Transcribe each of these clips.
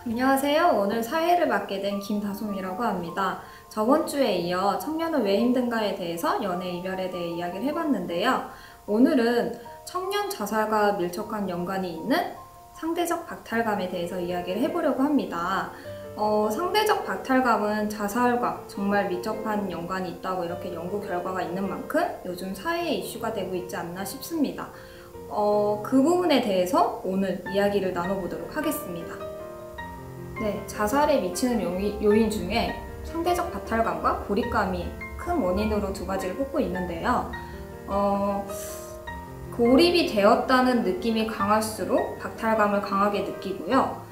안녕하세요. 오늘 사회를 맡게 된 김다솜이라고 합니다. 저번 주에 이어 청년은 왜 힘든가에 대해서 연애 이별에 대해 이야기를 해봤는데요. 오늘은 청년 자살과 밀접한 연관이 있는 상대적 박탈감에 대해서 이야기를 해보려고 합니다. 상대적 박탈감은 자살과 정말 밀접한 연관이 있다고 이렇게 연구 결과가 있는 만큼 요즘 사회에 이슈가 되고 있지 않나 싶습니다. 그 부분에 대해서 오늘 이야기를 나눠보도록 하겠습니다. 네, 자살에 미치는 요인 중에 상대적 박탈감과 고립감이 큰 원인으로 두 가지를 꼽고 있는데요. 고립이 되었다는 느낌이 강할수록 박탈감을 강하게 느끼고요.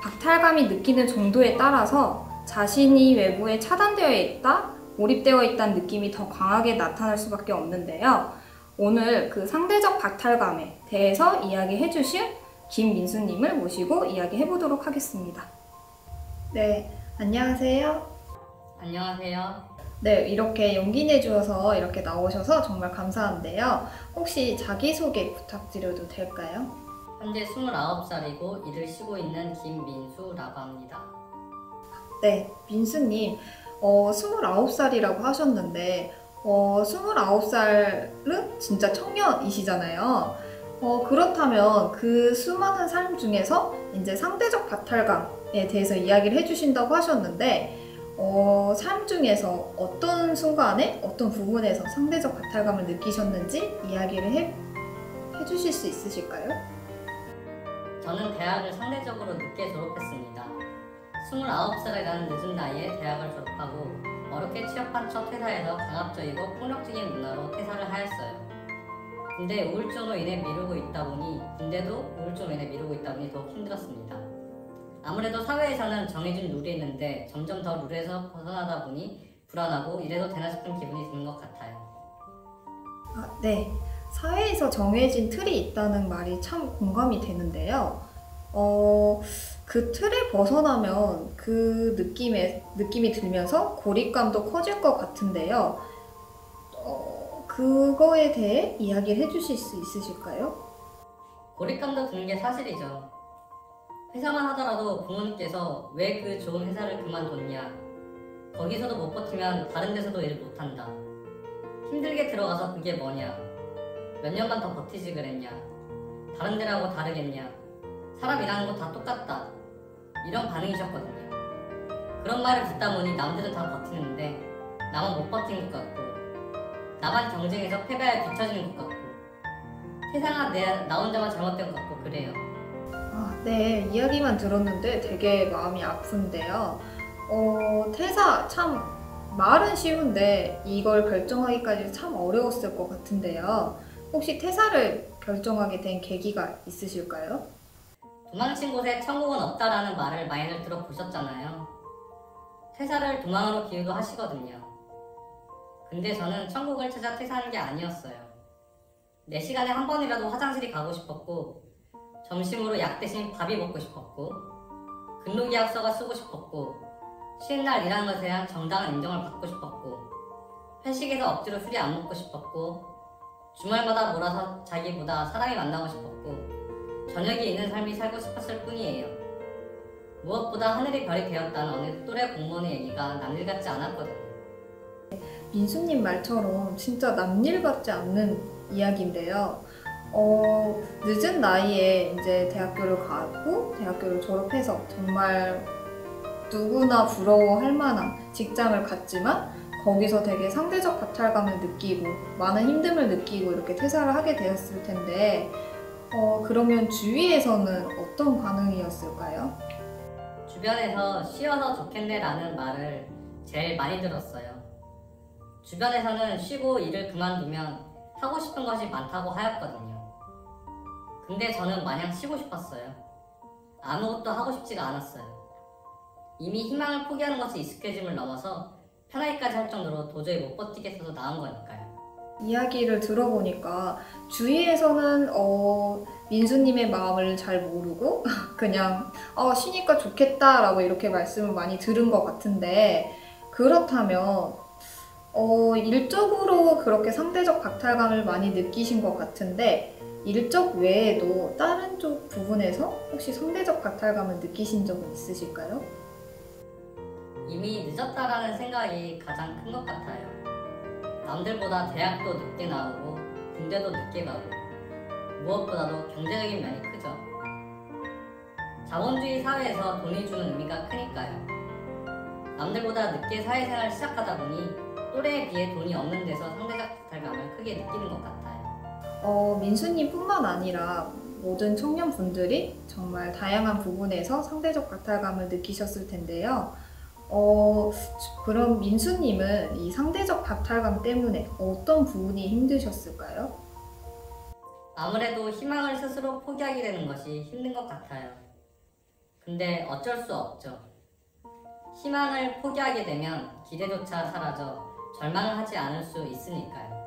박탈감이 느끼는 정도에 따라서 자신이 외부에 차단되어 있다, 고립되어 있다는 느낌이 더 강하게 나타날 수밖에 없는데요. 오늘 그 상대적 박탈감에 대해서 이야기해 주실 김민수님을 모시고 이야기해 보도록 하겠습니다. 네, 안녕하세요. 안녕하세요. 네, 이렇게 용기 내주셔서 이렇게 나오셔서 정말 감사한데요. 혹시 자기소개 부탁드려도 될까요? 현재 29살이고 일을 쉬고 있는 김민수라고 합니다. 네, 민수님, 29살이라고 하셨는데 29살은 진짜 청년이시잖아요. 그렇다면 그 수많은 삶 중에서 이제 상대적 박탈감에 대해서 이야기를 해주신다고 하셨는데 삶 중에서 어떤 순간에 어떤 부분에서 상대적 박탈감을 느끼셨는지 이야기를 해주실 수 있으실까요? 저는 대학을 상대적으로 늦게 졸업했습니다. 29살이라는 늦은 나이에 대학을 졸업하고 어렵게 취업한 첫 회사에서 강압적이고 폭력적인 문화로 퇴사를 하였어요. 군대 우울증으로 인해 미루고 있다 보니 더욱 힘들었습니다. 아무래도 사회에서는 정해진 룰이 있는데 점점 더 룰에서 벗어나다 보니 불안하고 이래도 되나 싶은 기분이 드는 것 같아요. 네. 사회에서 정해진 틀이 있다는 말이 참 공감이 되는데요. 그 틀에 벗어나면 그 느낌이 들면서 고립감도 커질 것 같은데요. 그거에 대해 이야기를 해주실 수 있으실까요? 고립감도 드는 게 사실이죠. 회사만 하더라도 부모님께서 왜 그 좋은 회사를 그만뒀냐, 거기서도 못 버티면 다른 데서도 일 못한다, 힘들게 들어가서 그게 뭐냐, 몇 년만 더 버티지 그랬냐, 다른 데라고 다르겠냐, 사람 일하는 거 다 똑같다, 이런 반응이셨거든요. 그런 말을 듣다 보니 남들은 다 버티는데 나만 못 버틴 것 같고, 나만 경쟁에서 패배에 뒤처지는 것 같고, 세상아 나 혼자만 잘못된 것 같고 그래요. 네, 이야기만 들었는데 되게 마음이 아픈데요. 퇴사 참 말은 쉬운데 이걸 결정하기까지 참 어려웠을 것 같은데요. 혹시 퇴사를 결정하게 된 계기가 있으실까요? 도망친 곳에 천국은 없다라는 말을 많이들 들어보셨잖아요. 퇴사를 도망으로 비유도 하시거든요. 근데 저는 천국을 찾아 퇴사하는 게 아니었어요. 내 시간에 한 번이라도 화장실이 가고 싶었고, 점심으로 약 대신 밥이 먹고 싶었고, 근로계약서가 쓰고 싶었고, 쉬는 날 일하는 것에 대한 정당한 인정을 받고 싶었고, 회식에서 억지로 술이 안 먹고 싶었고, 주말마다 몰아서 자기보다 사람이 만나고 싶었고, 저녁이 있는 삶이 살고 싶었을 뿐이에요. 무엇보다 하늘이 별이 되었다는 어느 또래 공무원의 얘기가 남일 같지 않았거든요. 민수님 말처럼 진짜 남일 같지 않는 이야기인데요. 늦은 나이에 이제 대학교를 가고 대학교를 졸업해서 정말 누구나 부러워할 만한 직장을 갔지만 거기서 되게 상대적 박탈감을 느끼고 많은 힘듦을 느끼고 이렇게 퇴사를 하게 되었을 텐데 그러면 주위에서는 어떤 반응이었을까요? 주변에서 쉬어서 좋겠네 라는 말을 제일 많이 들었어요. 주변에서는 쉬고 일을 그만두면 하고 싶은 것이 많다고 하였거든요. 근데 저는 마냥 쉬고 싶었어요. 아무것도 하고 싶지가 않았어요. 이미 희망을 포기하는 것이 익숙해짐을 넘어서 편하기까지 할 정도로 도저히 못 버티겠어서 나온 거니까요. 이야기를 들어보니까 주위에서는 민수님의 마음을 잘 모르고 그냥 쉬니까 좋겠다라고 이렇게 말씀을 많이 들은 것 같은데, 그렇다면 일적으로 그렇게 상대적 박탈감을 많이 느끼신 것 같은데 일적 외에도 다른 쪽 부분에서 혹시 상대적 박탈감을 느끼신 적은 있으실까요? 이미 늦었다라는 생각이 가장 큰 것 같아요. 남들보다 대학도 늦게 나오고 군대도 늦게 가고 무엇보다도 경제적인 면이 크죠. 자본주의 사회에서 돈이 주는 의미가 크니까요. 남들보다 늦게 사회생활을 시작하다 보니 또래에 비해 돈이 없는 데서 상대적 박탈감을 크게 느끼는 것 같아요. 민수님뿐만 아니라 모든 청년분들이 정말 다양한 부분에서 상대적 박탈감을 느끼셨을 텐데요. 그럼 민수님은 이 상대적 박탈감 때문에 어떤 부분이 힘드셨을까요? 아무래도 희망을 스스로 포기하게 되는 것이 힘든 것 같아요. 근데 어쩔 수 없죠. 희망을 포기하게 되면 기대조차 사라져 절망을 하지 않을 수 있으니까요.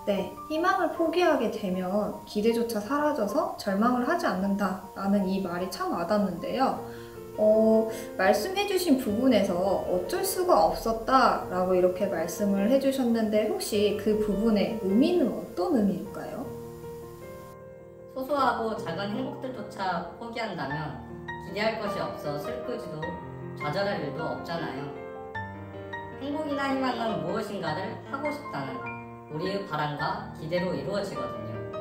네, 희망을 포기하게 되면 기대조차 사라져서 절망을 하지 않는다라는 이 말이 참 와닿는데요. 말씀해주신 부분에서 어쩔 수가 없었다라고 이렇게 말씀을 해주셨는데 혹시 그 부분의 의미는 어떤 의미일까요? 소소하고 작은 행복들조차 포기한다면 기대할 것이 없어 슬프지도 좌절할 일도 없잖아요. 행복이나 희망은 무엇인가를 하고 싶다는 우리의 바람과 기대로 이루어지거든요.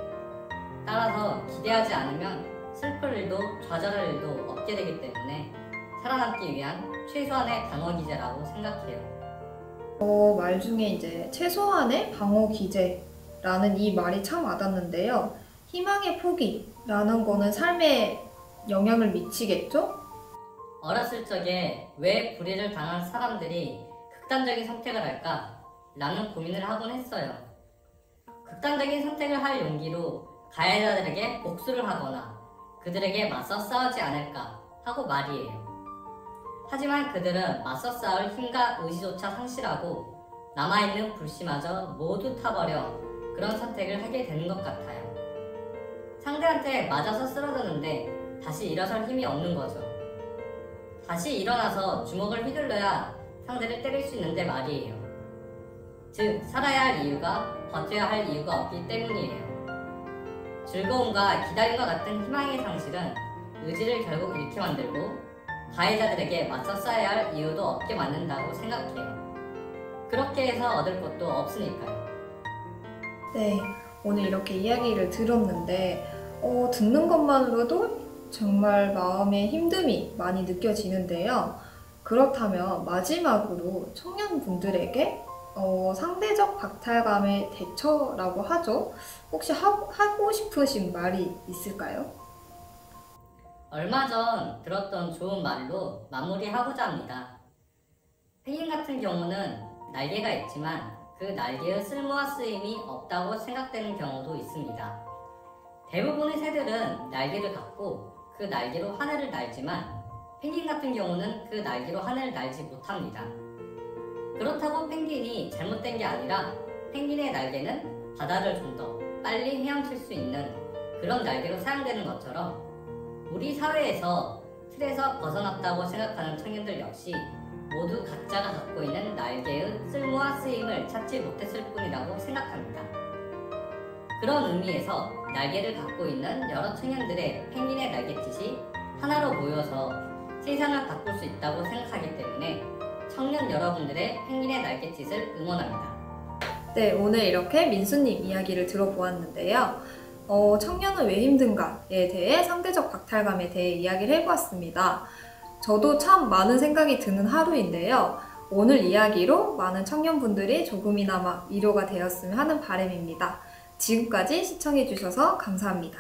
따라서 기대하지 않으면 슬플 일도 좌절할 일도 없게 되기 때문에 살아남기 위한 최소한의 방어 기제라고 생각해요. 말 중에 이제 최소한의 방어 기제라는 이 말이 참 와닿는데요. 희망의 포기라는 거는 삶에 영향을 미치겠죠? 어렸을 적에 왜 불의를 당한 사람들이 극단적인 선택을 할까? 라는 고민을 하곤 했어요. 극단적인 선택을 할 용기로 가해자들에게 복수를 하거나 그들에게 맞서 싸우지 않을까 하고 말이에요. 하지만 그들은 맞서 싸울 힘과 의지조차 상실하고 남아있는 불씨마저 모두 타버려 그런 선택을 하게 되는 것 같아요. 상대한테 맞아서 쓰러졌는데 다시 일어설 힘이 없는 거죠. 다시 일어나서 주먹을 휘둘러야 상대를 때릴 수 있는데 말이에요. 즉, 살아야 할 이유가 버텨야 할 이유가 없기 때문이에요. 즐거움과 기다림과 같은 희망의 상실은 의지를 결국 잃게 만들고 가해자들에게 맞서 싸워야 할 이유도 없게 만든다고 생각해요. 그렇게 해서 얻을 것도 없으니까요. 네, 오늘 이렇게 이야기를 들었는데 듣는 것만으로도 정말 마음의 힘듦이 많이 느껴지는데요. 그렇다면 마지막으로 청년분들에게 상대적 박탈감의 대처라고 하죠. 혹시 하고 싶으신 말이 있을까요? 얼마 전 들었던 좋은 말로 마무리하고자 합니다. 펭귄 같은 경우는 날개가 있지만 그 날개의 쓸모와 쓰임이 없다고 생각되는 경우도 있습니다. 대부분의 새들은 날개를 갖고 그 날개로 하늘을 날지만 펭귄 같은 경우는 그 날개로 하늘을 날지 못합니다. 그렇다고 펭귄이 잘못된 게 아니라 펭귄의 날개는 바다를 좀 더 빨리 헤엄칠 수 있는 그런 날개로 사용되는 것처럼 우리 사회에서 틀에서 벗어났다고 생각하는 청년들 역시 모두 각자가 갖고 있는 날개의 쓸모와 쓰임을 찾지 못했을 뿐이라고 생각합니다. 그런 의미에서 날개를 갖고 있는 여러 청년들의 펭귄의 날갯짓이 하나로 모여서 세상을 바꿀 수 있다고 생각하기 때문에 청년 여러분들의 펭귄의 날갯짓을 응원합니다. 네, 오늘 이렇게 민수님 이야기를 들어보았는데요. 청년은 왜 힘든가에 대해 상대적 박탈감에 대해 이야기를 해보았습니다. 저도 참 많은 생각이 드는 하루인데요. 오늘 이야기로 많은 청년분들이 조금이나마 위로가 되었으면 하는 바람입니다. 지금까지 시청해주셔서 감사합니다.